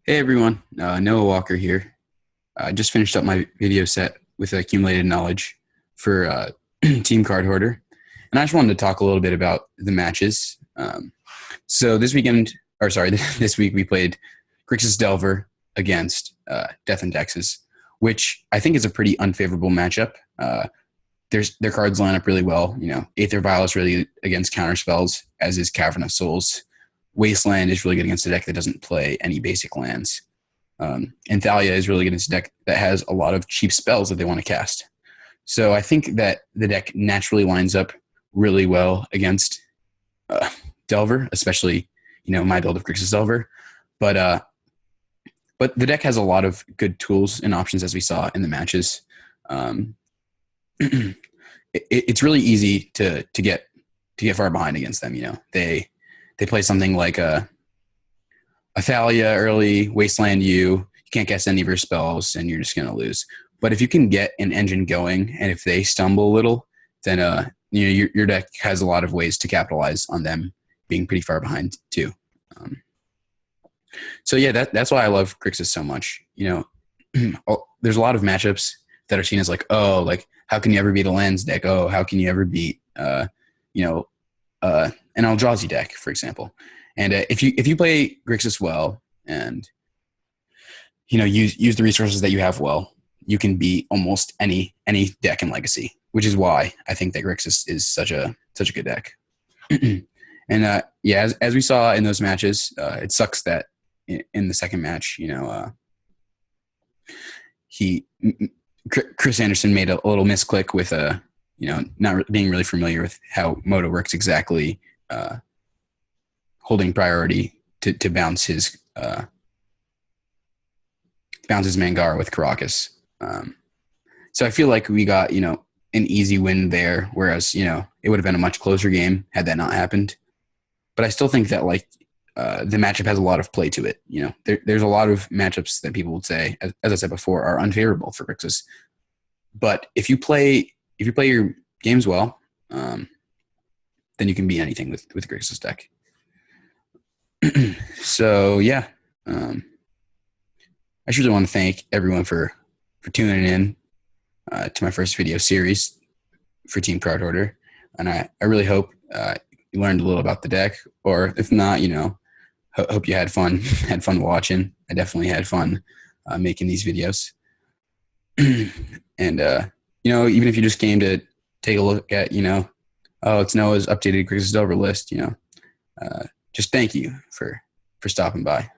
Hey everyone, Noah Walker here. I just finished up my video set with accumulated knowledge for Team Cardhoarder, and I just wanted to talk a little bit about the matches. So this weekend, or sorry, this week we played Grixis Delver against Death and Dexes, which I think is a pretty unfavorable matchup. Their cards line up really well. Aether Vial is really against counter spells, as is Cavern of Souls. Wasteland is really good against a deck that doesn't play any basic lands. And Thalia is really good against a deck that has a lot of cheap spells that they want to cast. So I think that the deck naturally lines up really well against Delver, especially my build of Grixis Delver. But the deck has a lot of good tools and options, as we saw in the matches. Um, it's really easy to get far behind against them. They play something like a Thalia early, Wasteland you can't cast any of your spells, and you're just going to lose. But if you can get an engine going, and if they stumble a little, then your deck has a lot of ways to capitalize on them being pretty far behind too. So yeah, that's why I love Grixis so much. There's a lot of matchups that are seen as like, oh, like how can you ever beat a lands deck? Oh, how can you ever beat an Eldrazi deck, for example? And if you play Grixis well and use the resources that you have well, you can beat almost any deck in Legacy, which is why I think that Grixis is such a good deck. And yeah, as we saw in those matches, it sucks that in the second match, Chris Anderson made a little misclick with not being really familiar with how Moto works exactly, holding priority to bounce his Mangara with Caracas. So I feel like we got an easy win there, whereas it would have been a much closer game had that not happened. But I still think that the matchup has a lot of play to it. There's a lot of matchups that people would say, as I said before, are unfavorable for Grixis. But if you play your games well, then you can beat anything with Grixis deck. So yeah, I just really want to thank everyone for tuning in to my first video series for Team Cardhoarder, and I really hope you learned a little about the deck, or if not, hope you had fun watching. I definitely had fun making these videos. And even if you just came to take a look at it's Noah's updated Grixis Delver list, just thank you for stopping by.